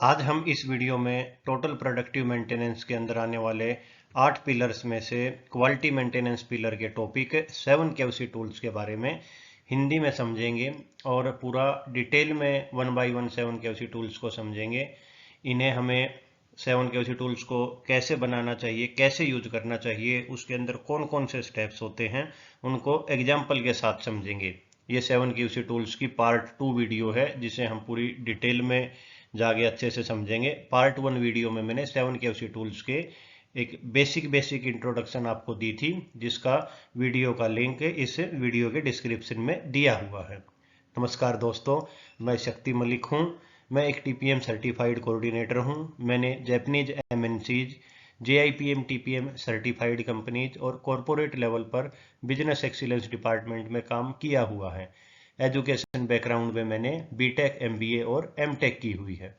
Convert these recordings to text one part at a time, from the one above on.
आज हम इस वीडियो में टोटल प्रोडक्टिव मेंटेनेंस के अंदर आने वाले 8 पिलर्स में से क्वालिटी मेंटेनेंस पिलर के टॉपिक 7 केओसी टूल्स के बारे में हिंदी में समझेंगे और पूरा डिटेल में 1 बाय 1 7 केओसी टूल्स को समझेंगे। इन्हें हमें 7 केओसी टूल्स को कैसे बनाना चाहिए, कैसे यूज करना चाहिए, उसके अंदर कौन कौन से स्टेप्स होते हैं, उनको एग्जाम्पल के साथ समझेंगे। ये 7 केओसी टूल्स की पार्ट 2 वीडियो है जिसे हम पूरी डिटेल में जाके अच्छे से समझेंगे। पार्ट 1 वीडियो में मैंने 7 केओसी टूल्स के एक बेसिक इंट्रोडक्शन आपको दी थी, जिसका वीडियो का लिंक इस वीडियो के डिस्क्रिप्शन में दिया हुआ है। नमस्कार दोस्तों, मैं शक्ति मलिक हूं। मैं एक टीपीएम सर्टिफाइड कोऑर्डिनेटर हूं। मैंने Japanese MNCs, JIPM TPM certified companies और कॉरपोरेट लेवल पर बिजनेस एक्सीलेंस डिपार्टमेंट में काम किया हुआ है। एजुकेशन बैकग्राउंड में मैंने बीटेक, एमबीए और एमटेक की हुई है।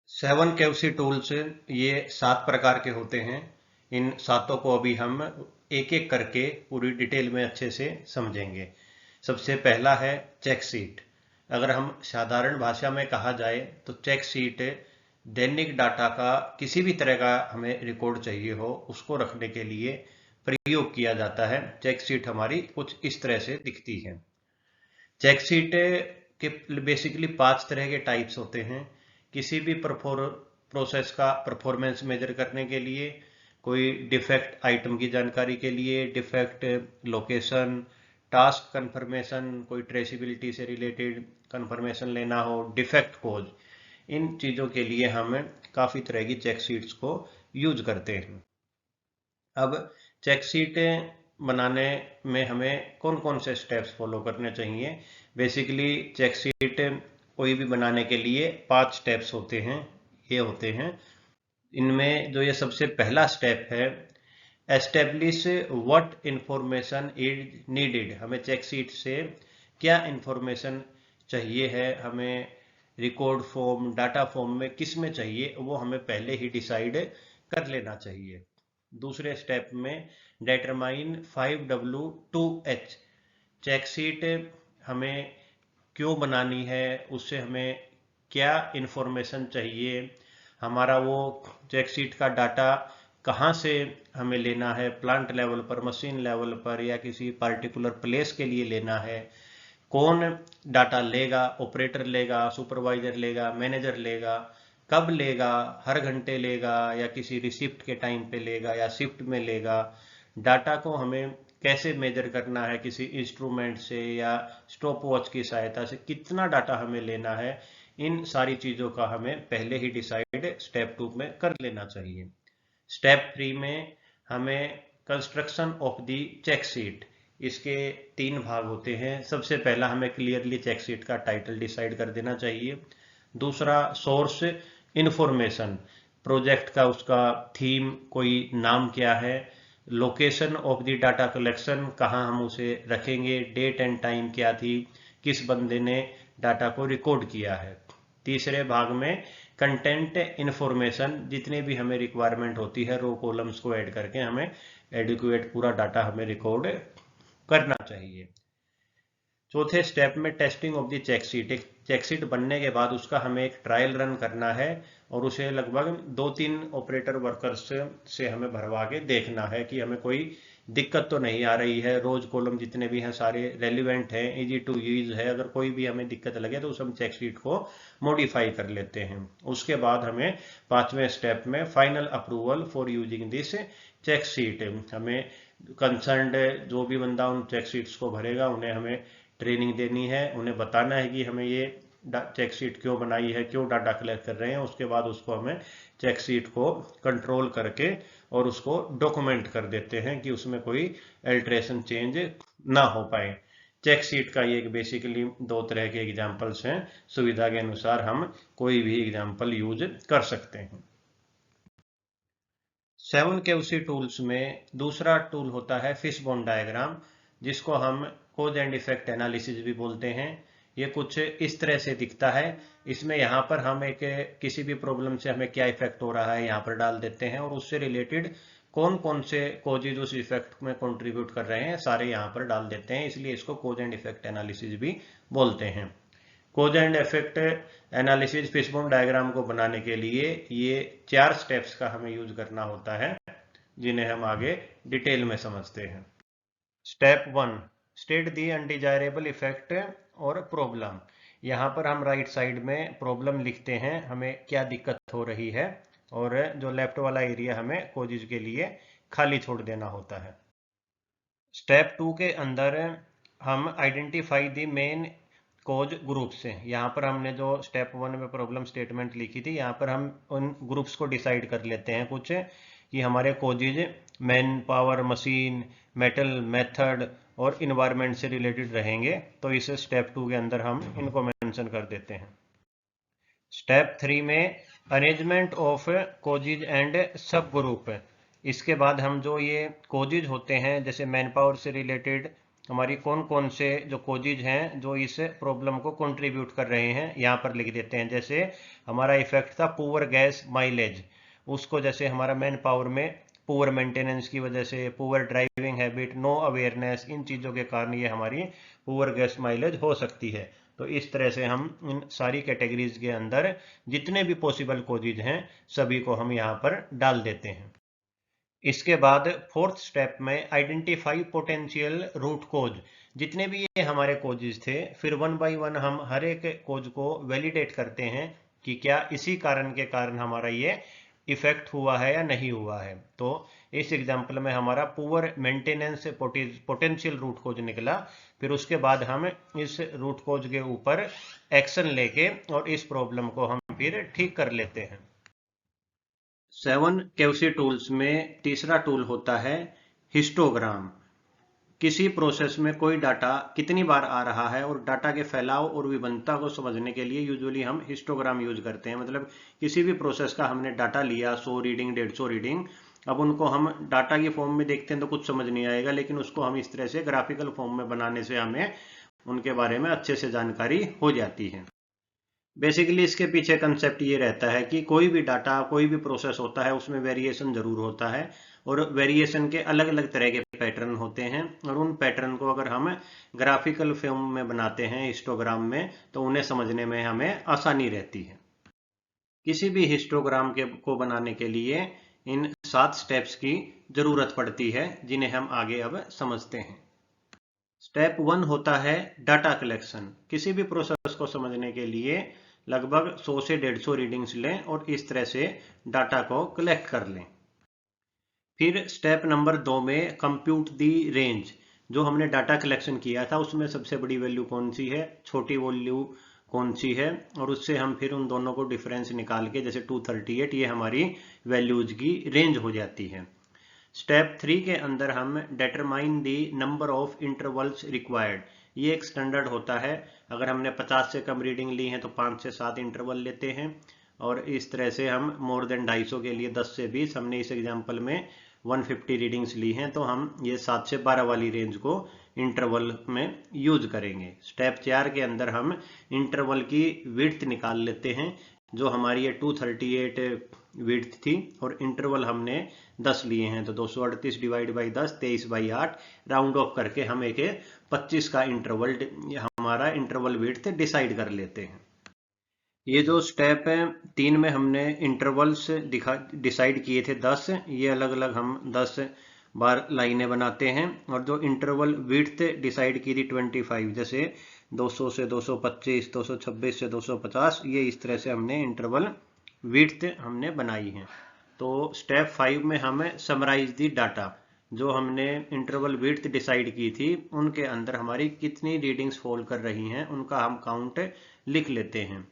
7 केओसी टूल्स ये 7 प्रकार के होते हैं। इन सातों को अभी हम एक एक करके पूरी डिटेल में अच्छे से समझेंगे। सबसे पहला है चेक शीट। अगर हम साधारण भाषा में कहा जाए तो चेक शीट दैनिक डाटा का किसी भी तरह का हमें रिकॉर्ड चाहिए हो, उसको रखने के लिए प्रयोग किया जाता है। चेक शीट हमारी कुछ इस तरह से दिखती है। चेक शीट के बेसिकली 5 तरह के टाइप्स होते हैं। किसी भी प्रोसेस का परफॉर्मेंस मेजर करने के लिए, कोई डिफेक्ट आइटम की जानकारी के लिए, डिफेक्ट लोकेशन, टास्क कंफर्मेशन, कोई ट्रेसिबिलिटी से रिलेटेड कंफर्मेशन लेना हो, डिफेक्ट कोज, इन चीज़ों के लिए हम काफ़ी तरह की चेक शीट्स को यूज करते हैं। अब चेक शीटें बनाने में हमें कौन कौन से स्टेप्स फॉलो करने चाहिए। बेसिकली चेक शीट कोई भी बनाने के लिए 5 स्टेप्स होते हैं। ये होते हैं, इनमें जो ये सबसे पहला स्टेप है, establish what information is needed. हमें चेक शीट से क्या इंफॉर्मेशन चाहिए है, हमें रिकॉर्ड फॉर्म, डाटा फॉर्म में किस में चाहिए, वो हमें पहले ही डिसाइड कर लेना चाहिए। दूसरे स्टेप में डिटरमाइन 5W2H। चेक शीट हमें क्यों बनानी है, उससे हमें क्या इंफॉर्मेशन चाहिए, हमारा वो चेक शीट का डाटा कहाँ से हमें लेना है, प्लांट लेवल पर, मशीन लेवल पर, या किसी पार्टिकुलर प्लेस के लिए लेना है, कौन डाटा लेगा, ऑपरेटर लेगा, सुपरवाइजर लेगा, मैनेजर लेगा, कब लेगा, हर घंटे लेगा या किसी रिसिप्ट के टाइम पे लेगा या शिफ्ट में लेगा, डाटा को हमें कैसे मेजर करना है, किसी इंस्ट्रूमेंट से या स्टॉप वॉच की सहायता से कितना डाटा हमें लेना है, इन सारी चीज़ों का हमें पहले ही डिसाइड स्टेप 2 में कर लेना चाहिए। स्टेप 3 में हमें construction of the check sheet, इसके 3 भाग होते हैं। सबसे पहला हमें क्लियरली चेक शीट का टाइटल डिसाइड कर देना चाहिए। दूसरा सोर्स इंफॉर्मेशन, प्रोजेक्ट का उसका थीम, कोई नाम क्या है, location of the data collection, कहाँ हम उसे रखेंगे, डेट एंड टाइम क्या थी, किस बंदे ने डाटा को रिकॉर्ड किया है। तीसरे भाग में कंटेंट इंफॉर्मेशन, जितने भी हमें रिक्वायरमेंट होती है रो कॉलम्स को ऐड करके हमें एडिक्वेट पूरा डाटा हमें रिकॉर्ड करना चाहिए। चौथे स्टेप में testing of the check sheet. एक चेक शीट बनने के बाद उसका हमें एक ट्रायल रन करना है और उसे लगभग 2-3 ऑपरेटर वर्कर्स से हमें भरवा के देखना है कि हमें कोई दिक्कत तो नहीं आ रही है, रोज कॉलम जितने भी हैं सारे रेलिवेंट हैं, इजी टू यूज है। अगर कोई भी हमें दिक्कत लगे तो उस हम चेक शीट को मॉडिफाई कर लेते हैं। उसके बाद हमें 5वें स्टेप में final approval for using this check sheet, हमें कंसर्न्ड जो भी बंदा उन चेक शीट्स को भरेगा उन्हें हमें ट्रेनिंग देनी है, उन्हें बताना है कि हमें ये चेक शीट क्यों बनाई है, क्यों डाटा कलेक्ट कर रहे हैं। उसके बाद उसको हमें चेक शीट को कंट्रोल करके और उसको डॉक्यूमेंट कर देते हैं कि उसमें कोई अल्टरेशन चेंज ना हो पाए। चेक शीट का ये बेसिकली 2 तरह के एग्जाम्पल्स हैं, सुविधा के अनुसार हम कोई भी एग्जाम्पल यूज कर सकते हैं। 7 केओसी टूल्स में दूसरा टूल होता है फिशबोन डायग्राम, जिसको हम कोज एंड इफेक्ट एनालिसिस भी बोलते हैं। ये कुछ इस तरह से दिखता है। इसमें यहाँ पर हम एक किसी भी प्रॉब्लम से हमें क्या इफेक्ट हो रहा है यहाँ पर डाल देते हैं और उससे रिलेटेड कौन कौन से कोजेज उस इफेक्ट में कंट्रीब्यूट कर रहे हैं सारे यहाँ पर डाल देते हैं, इसलिए इसको कोज एंड इफेक्ट एनालिसिस भी बोलते हैं। Cause and effect analysis fishbone diagram को बनाने के लिए ये 4 स्टेप्स का हमें यूज करना होता है, जिन्हें हम आगे डिटेल में समझते हैं। स्टेप 1, स्टेट दी अनडिजायरेबल इफेक्ट और प्रॉब्लम। यहाँ पर हम राइट साइड में प्रॉब्लम लिखते हैं, हमें क्या दिक्कत हो रही है, और जो लेफ्ट वाला एरिया हमें कोजिज के लिए खाली छोड़ देना होता है। स्टेप 2 के अंदर हम identify the main cause group से, यहाँ पर हमने जो स्टेप 1 में प्रॉब्लम स्टेटमेंट लिखी थी, यहाँ पर हम उन ग्रुप्स को डिसाइड कर लेते हैं कुछ, कि हमारे causes man power, machine, metal, method और इन्वायरमेंट से रिलेटेड रहेंगे। तो इस स्टेप 2 के अंदर हम इनको मेंशन कर देते हैं। स्टेप 3 में अरेंजमेंट ऑफ कोजेज एंड सब ग्रुप। इसके बाद हम जो ये कोजेज होते हैं, जैसे मैन पावर से रिलेटेड हमारी कौन कौन से जो कोजेज हैं जो इस प्रॉब्लम को कंट्रीब्यूट कर रहे हैं, यहाँ पर लिख देते हैं। जैसे हमारा इफेक्ट था पुअर गैस माइलेज, उसको जैसे हमारा मैन पावर में पुअर मेंटेनेंस की वजह से, poor driving habit, no awareness, इन चीज़ों के कारण ये हमारी पुअर गैस माइलेज हो सकती है। तो इस तरह से हम इन सारी कैटेगरीज के अंदर जितने भी पॉसिबल कोजेज हैं सभी को हम यहाँ पर डाल देते हैं। इसके बाद फोर्थ स्टेप में आइडेंटिफाई पोटेंशियल रूट कोज। जितने भी ये हमारे कोजेज थे, फिर 1 बाय 1 हम हर एक कोज को वैलिडेट करते हैं कि क्या इसी कारण के कारण हमारा ये इफेक्ट हुआ है या नहीं हुआ है। तो इस एग्जांपल में हमारा poor maintenance potential root cause निकला। फिर उसके बाद हम इस रूट कोज के ऊपर एक्शन लेके और इस प्रॉब्लम को हम फिर ठीक कर लेते हैं। 7 केवसी टूल्स में तीसरा टूल होता है हिस्टोग्राम। किसी प्रोसेस में कोई डाटा कितनी बार आ रहा है और डाटा के फैलाव और विभिन्नता को समझने के लिए यूजुअली हम हिस्टोग्राम यूज करते हैं। मतलब किसी भी प्रोसेस का हमने डाटा लिया, 100 रीडिंग, 150 रीडिंग, अब उनको हम डाटा की फॉर्म में देखते हैं तो कुछ समझ नहीं आएगा, लेकिन उसको हम इस तरह से ग्राफिकल फॉर्म में बनाने से हमें उनके बारे में अच्छे से जानकारी हो जाती है। बेसिकली इसके पीछे कंसेप्ट ये रहता है कि कोई भी डाटा, कोई भी प्रोसेस होता है, उसमें वेरिएशन जरूर होता है, और वेरिएशन के अलग अलग तरह के पैटर्न होते हैं, और उन पैटर्न को अगर हम ग्राफिकल फॉर्म में बनाते हैं हिस्टोग्राम में, तो उन्हें समझने में हमें आसानी रहती है। किसी भी हिस्टोग्राम को बनाने के लिए इन 7 स्टेप्स की जरूरत पड़ती है, जिन्हें हम आगे अब समझते हैं। स्टेप 1 होता है डाटा कलेक्शन। किसी भी प्रोसेस को समझने के लिए लगभग 100 से 150 रीडिंग्स लें और इस तरह से डाटा को कलेक्ट कर लें। फिर स्टेप नंबर 2 में कंप्यूट दी रेंज। जो हमने डाटा कलेक्शन किया था उसमें सबसे बड़ी वैल्यू कौन सी है, छोटी वैल्यू कौन सी है, और उससे हम फिर उन दोनों को डिफरेंस निकाल के, जैसे 238, ये हमारी वैल्यूज की रेंज हो जाती है। स्टेप 3 के अंदर हम determine the number of intervals required. ये एक स्टैंडर्ड होता है, अगर हमने 50 से कम रीडिंग ली है तो 5 से 7 इंटरवल लेते हैं, और इस तरह से हम मोर देन 250 के लिए 10 से 20, हमने इस एग्जांपल में 150 रीडिंग्स ली हैं तो हम ये 7 से 12 वाली रेंज को इंटरवल में यूज करेंगे। स्टेप 4 के अंदर हम इंटरवल की विड्थ निकाल लेते हैं, जो हमारी ये 238 विड्थ थी, और इंटरवल हमने 10 लिए हैं, तो 238 डिवाइड बाई 10, 23/8, राउंड ऑफ करके हम एक 25 का इंटरवल, हमारा इंटरवल विड्थ डिसाइड कर लेते हैं। ये जो स्टेप है 3 में हमने इंटरवल्स डिसाइड किए थे 10, ये अलग अलग हम 10 बार लाइनें बनाते हैं, और जो इंटरवल विड्थ डिसाइड की थी 25, जैसे 200 से 225, 226 से 250, ये इस तरह से हमने इंटरवल विड्थ हमने बनाई है। तो स्टेप 5 में हमें समराइज दी डाटा, जो हमने इंटरवल विड्थ डिसाइड की थी उनके अंदर हमारी कितनी रीडिंग्स फॉल कर रही हैं उनका हम काउंट लिख लेते हैं।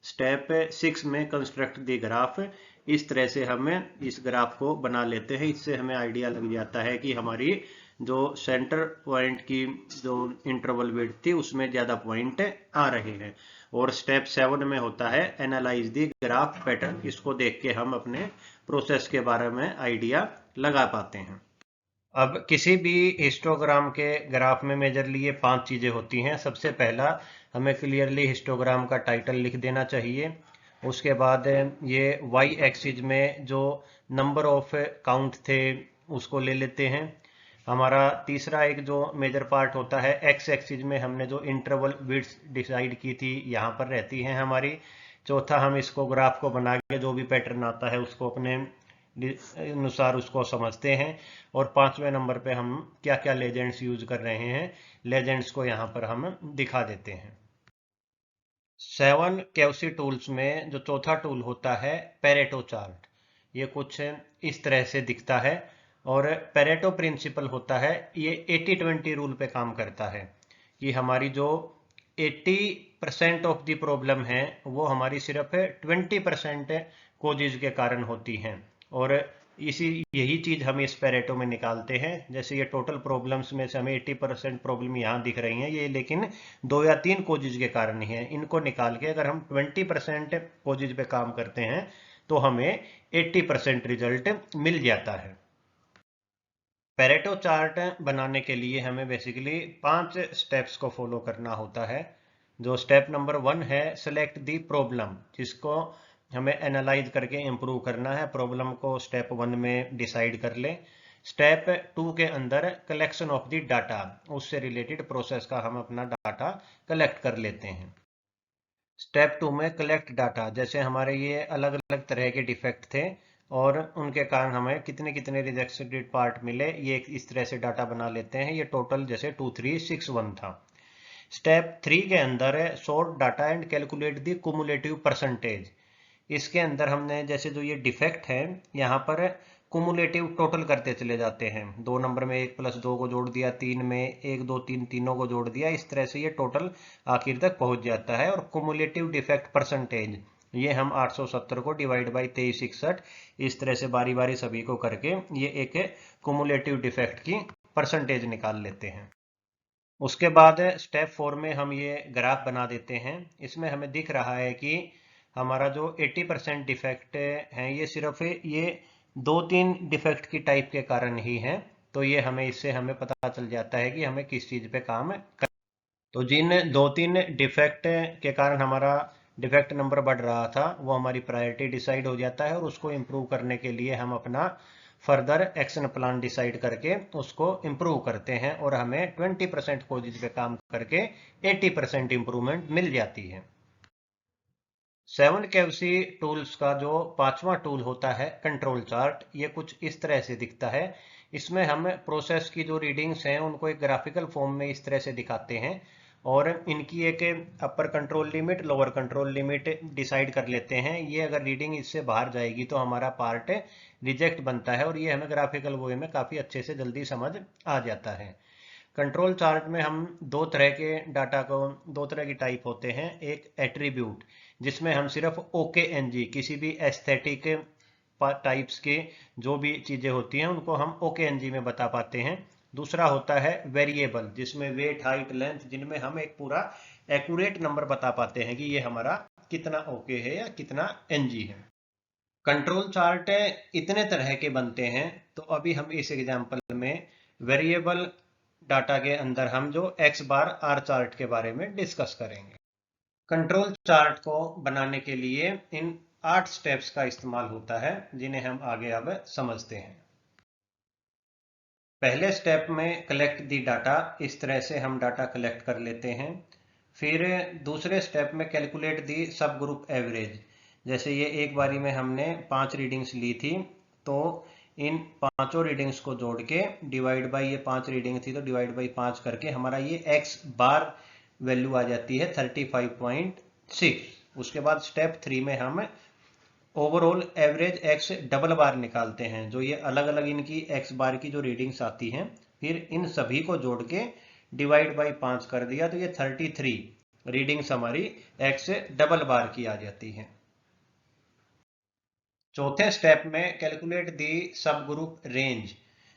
स्टेप 6 में कंस्ट्रक्ट दी ग्राफ। इस तरह से हमें इस ग्राफ को बना लेते हैं, इससे हमें आइडिया लग जाता है कि हमारी जो सेंटर पॉइंट की जो इंटरवल विड्थ थी उसमें ज्यादा पॉइंट आ रहे हैं। और स्टेप 7 में होता है एनालाइज दी ग्राफ पैटर्न। इसको देख के हम अपने प्रोसेस के बारे में आइडिया लगा पाते हैं। अब किसी भी हिस्टोग्राम के ग्राफ में मेजरली ये 5 चीजें होती हैं। सबसे पहला, हमें क्लियरली हिस्टोग्राम का टाइटल लिख देना चाहिए। उसके बाद ये y एक्सिस में जो नंबर ऑफ काउंट थे उसको ले लेते हैं। हमारा तीसरा एक जो मेजर पार्ट होता है, एक्स एक्सिस में हमने जो इंटरवल विड्थ डिसाइड की थी यहाँ पर रहती है हमारी। चौथा, हम इसको ग्राफ को बना के जो भी पैटर्न आता है उसको अपने अनुसार उसको समझते हैं। और पांचवें नंबर पे हम क्या क्या लेजेंड्स यूज कर रहे हैं, लेजेंड्स को यहाँ पर हम दिखा देते हैं। 7 केवसी टूल्स में जो चौथा टूल होता है पेरेटो चार्ट, ये कुछ इस तरह से दिखता है। और पेरेटो प्रिंसिपल होता है, ये 80-20 रूल पे काम करता है कि हमारी जो 80% ऑफ द प्रॉब्लम है वो हमारी सिर्फ 20% कोजिज के कारण होती हैं। और यही चीज हम इस पेरेटो में निकालते हैं। जैसे ये टोटल प्रॉब्लम्स में से हमें 80% प्रॉब्लम यहाँ दिख रही हैं, ये लेकिन 2 या 3 कोजिज के कारण ही है। इनको निकाल के अगर हम 20% कोजिज पे काम करते हैं तो हमें 80% रिजल्ट मिल जाता है। पेरेटो चार्ट बनाने के लिए हमें बेसिकली 5 स्टेप्स को फॉलो करना होता है। जो स्टेप नंबर 1 है, सेलेक्ट दी प्रॉब्लम, जिसको हमें एनालाइज करके इम्प्रूव करना है। प्रॉब्लम को स्टेप 1 में डिसाइड कर लें। स्टेप 2 के अंदर कलेक्शन ऑफ द डाटा, उससे रिलेटेड प्रोसेस का हम अपना डाटा कलेक्ट कर लेते हैं। स्टेप 2 में कलेक्ट डाटा, जैसे हमारे ये अलग अलग तरह के डिफेक्ट थे और उनके कारण हमें कितने कितने रिजेक्टेड पार्ट मिले, ये इस तरह से डाटा बना लेते हैं। ये टोटल जैसे 2361 था। स्टेप 3 के अंदर है sort data and calculate the cumulative percentage. इसके अंदर हमने जैसे जो ये डिफेक्ट है यहाँ पर कुमुलेटिव टोटल करते चले जाते हैं। 2 नंबर में 1 + 2 को जोड़ दिया, 3 में 1 2 3 तीनों को जोड़ दिया, इस तरह से ये टोटल आखिर तक पहुंच जाता है। और कुमुलेटिव डिफेक्ट परसेंटेज, ये हम 870 को डिवाइड बाई 2361, इस तरह से बारी बारी सभी को करके ये एक कुमुलेटिव डिफेक्ट की परसेंटेज निकाल लेते हैं। उसके बाद स्टेप 4 में हम ये ग्राफ बना देते हैं। इसमें हमें दिख रहा है कि हमारा जो 80% डिफेक्ट है ये सिर्फ ये 2-3 डिफेक्ट की टाइप के कारण ही है। तो ये इससे हमें पता चल जाता है कि हमें किस चीज पे काम कर। तो जिन 2-3 डिफेक्ट के कारण हमारा डिफेक्ट नंबर बढ़ रहा था वो हमारी प्रायोरिटी डिसाइड हो जाता है और उसको इम्प्रूव करने के लिए हम अपना फर्दर एक्शन प्लान डिसाइड करके उसको इम्प्रूव करते हैं और हमें 20% कोशिश पे काम करके 80% इम्प्रूवमेंट मिल जाती है। 7 केवसी टूल्स का जो 5वां टूल होता है कंट्रोल चार्ट, ये कुछ इस तरह से दिखता है। इसमें हम प्रोसेस की जो रीडिंग्स हैं उनको एक ग्राफिकल फॉर्म में इस तरह से दिखाते हैं और इनकी एक upper control limit, lower control limit decide कर लेते हैं। ये अगर रीडिंग इससे बाहर जाएगी तो हमारा पार्ट रिजेक्ट बनता है और ये हमें ग्राफिकल वे में काफ़ी अच्छे से जल्दी समझ आ जाता है। कंट्रोल चार्ट में हम दो तरह के डाटा को, दो तरह की टाइप होते हैं। एक एट्रीब्यूट, जिसमें हम सिर्फ OKNG, किसी भी एस्थेटिक टाइप्स के जो भी चीजें होती हैं उनको हम OKNG में बता पाते हैं। दूसरा होता है वेरिएबल, जिसमें वेट, हाइट, लेंथ, जिनमें हम एक पूरा एक्यूरेट नंबर बता पाते हैं कि ये हमारा कितना ओके है या कितना NG है। कंट्रोल चार्ट इतने तरह के बनते हैं। तो अभी हम इस एग्जांपल में वेरिएबल डाटा के अंदर हम जो X बार R चार्ट के बारे में डिस्कस करेंगे। कंट्रोल चार्ट को बनाने के लिए इन 8 स्टेप्स का इस्तेमाल होता है, जिन्हें हम आगे अब समझते हैं। पहले स्टेप में कलेक्ट दी डाटा, इस तरह से हम डाटा कलेक्ट कर लेते हैं। फिर दूसरे स्टेप में कैलकुलेट दी सब ग्रुप एवरेज, जैसे ये एक बारी में हमने 5 रीडिंग्स ली थी तो इन 5 रीडिंग्स को जोड़ के डिवाइड बाई, ये 5 रीडिंग थी तो डिवाइड बाई 5 करके हमारा ये X बार वैल्यू आ जाती है 35.6। उसके बाद स्टेप 3 में हम ओवरऑल एवरेज X डबल बार निकालते हैं, जो ये अलग अलग इनकी X बार की जो रीडिंग्स आती हैं, फिर इन सभी को जोड़ के डिवाइड बाई 5 कर दिया तो ये 33 रीडिंग्स हमारी X डबल बार की आ जाती है। चौथे स्टेप में कैलकुलेट दी सब ग्रुप रेंज,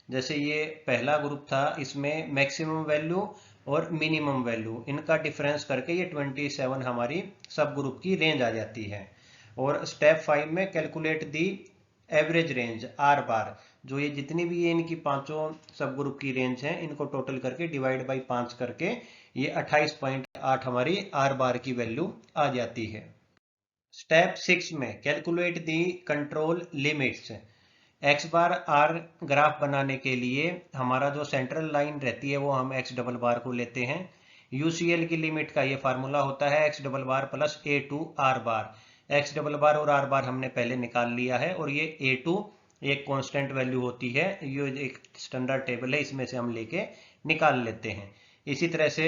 जैसे ये पहला ग्रुप था, इसमें मैक्सिमम वैल्यू और मिनिमम वैल्यू इनका डिफरेंस करके ये 27 हमारी सब ग्रुप की रेंज आ जाती है। और स्टेप 5 में calculate the average range R बार, जो ये जितनी भी ये इनकी 5 सब ग्रुप की रेंज है इनको टोटल करके डिवाइड बाई 5 करके ये 28.8 हमारी R बार की वैल्यू आ जाती है। स्टेप 6 में calculate the control limits, X bar R graph बनाने के लिए हमारा जो सेंट्रल लाइन रहती है वो हम एक्स डबल बार को लेते हैं। यूसीएल की लिमिट का ये फार्मूला होता है x double bar plus a two r bar. X double bar और आर बार हमने पहले निकाल लिया है और ये ए टू एक कांस्टेंट वैल्यू होती है, ये एक स्टैंडर्ड टेबल है, इसमें से हम लेके निकाल लेते हैं। इसी तरह से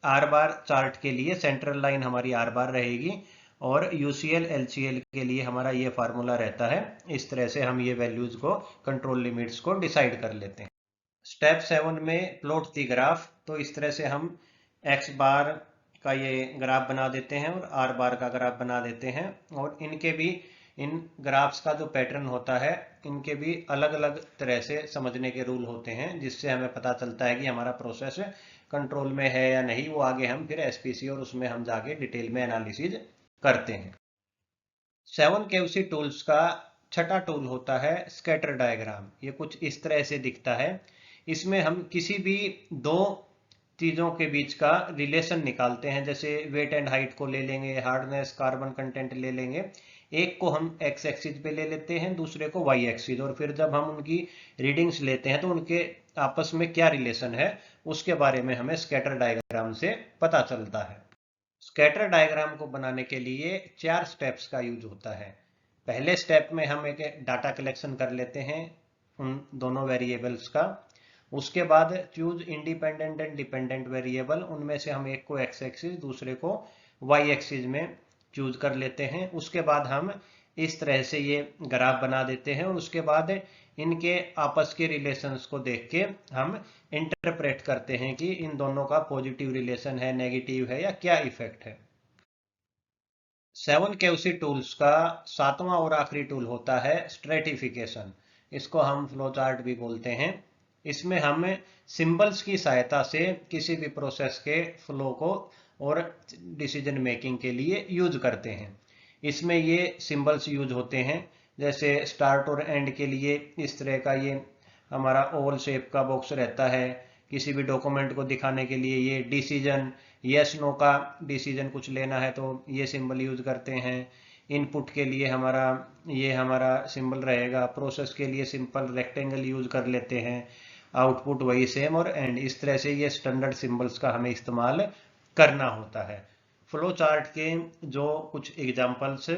आर बार चार्ट के लिए सेंट्रल लाइन हमारी आर बार रहेगी और यूसीएल एलसीएल के लिए हमारा ये फार्मूला रहता है। इस तरह से हम ये वैल्यूज को, कंट्रोल लिमिट्स को डिसाइड कर लेते हैं। स्टेप 7 में प्लॉट दी ग्राफ। तो इस तरह से हम एक्स बार का ये ग्राफ बना देते हैं और आर बार का ग्राफ बना देते हैं और इनके भी, इन ग्राफ्स का जो पैटर्न होता है इनके भी अलग अलग तरह से समझने के रूल होते हैं, जिससे हमें पता चलता है कि हमारा प्रोसेस कंट्रोल में है या नहीं। वो आगे हम फिर एसपीसी और उसमें हम जाके डिटेल में एनालिसिस करते हैं। 7 केवसी टूल्स का छठा टूल होता है स्कैटर डायग्राम। ये कुछ इस तरह से दिखता है। इसमें हम किसी भी दो चीजों के बीच का रिलेशन निकालते हैं, जैसे वेट एंड हाइट को ले लेंगे, हार्डनेस, कार्बन कंटेंट ले लेंगे। एक को हम एक्स एक्सिस पे ले लेते हैं, दूसरे को वाई एक्सिस, और फिर जब हम उनकी रीडिंग्स लेते हैं तो उनके आपस में क्या रिलेशन है उसके बारे में हमें स्कैटर डायग्राम से पता चलता है। स्कैटर डायग्राम को बनाने के लिए 4 स्टेप्स का यूज होता है। पहले स्टेप में हम एक डाटा कलेक्शन कर लेते हैं उन दोनों वेरिएबल्स का। उसके बाद choose independent and dependent variable, उनमें से हम एक को एक्स एक्सिस दूसरे को वाई एक्सिस में चूज कर लेते हैं। उसके बाद हम इस तरह से ये ग्राफ बना देते हैं और उसके बाद इनके आपस के रिलेशंस को देख के हम इंटरप्रेट करते हैं कि इन दोनों का पॉजिटिव रिलेशन है, नेगेटिव है या क्या इफेक्ट है। 7 केवसी टूल्स का 7वां और आखिरी टूल होता है स्ट्रेटिफिकेशन। इसको हम फ्लो चार्ट भी बोलते हैं। इसमें हम सिंबल्स की सहायता से किसी भी प्रोसेस के फ्लो को और डिसीजन मेकिंग के लिए यूज करते हैं। इसमें ये सिंबल्स यूज होते हैं, जैसे स्टार्ट और एंड के लिए इस तरह का ये हमारा ओवल शेप का बॉक्स रहता है। किसी भी डॉक्यूमेंट को दिखाने के लिए ये डिसीजन, यस नो का डिसीजन कुछ लेना है तो ये सिंबल यूज करते हैं। इनपुट के लिए हमारा ये हमारा सिंबल रहेगा। प्रोसेस के लिए सिंपल रेक्टेंगल यूज कर लेते हैं। आउटपुट वही सेम, और एंड। इस तरह से ये स्टैंडर्ड सिंबल्स का हमें इस्तेमाल करना होता है। फ्लो चार्ट के जो कुछ एग्जांपल्स,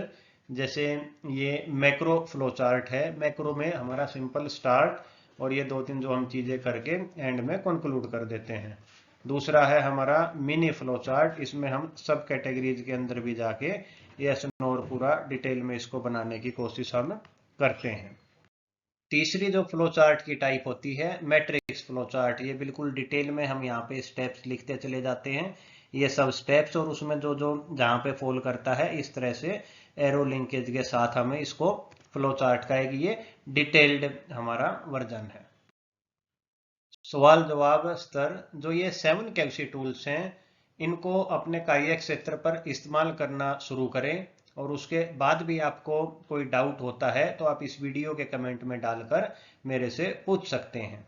जैसे ये मैक्रो फ्लो चार्ट है। मैक्रो में हमारा सिंपल स्टार्ट और ये 2-3 जो हम चीजें करके एंड में कंक्लूड कर देते हैं। दूसरा है हमारा मिनी फ्लो चार्ट। इसमें हम सब कैटेगरीज के अंदर भी जाके यस नो और पूरा डिटेल में इसको बनाने की कोशिश हम करते हैं। तीसरी जो फ्लो चार्ट की टाइप होती है मैट्रिक्स फ्लो चार्ट। ये बिल्कुल डिटेल में हम यहाँ पे स्टेप्स लिखते चले जाते हैं, ये सब स्टेप्स, और उसमें जो जो जहाँ पे फॉल करता है इस तरह से एरो लिंकेज के साथ हमें इसको फ्लो चार्ट का एक ये डिटेल्ड हमारा वर्जन है। सवाल जवाब स्तर। जो ये 7 केवसी टूल्स हैं इनको अपने कार्य क्षेत्र पर इस्तेमाल करना शुरू करें, और उसके बाद भी आपको कोई डाउट होता है तो आप इस वीडियो के कमेंट में डालकर मेरे से पूछ सकते हैं।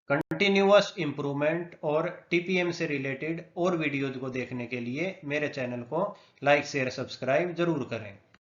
कंटिन्यूअस इंप्रूवमेंट और टीपीएम से रिलेटेड और वीडियोज को देखने के लिए मेरे चैनल को लाइक शेयर सब्सक्राइब जरूर करें।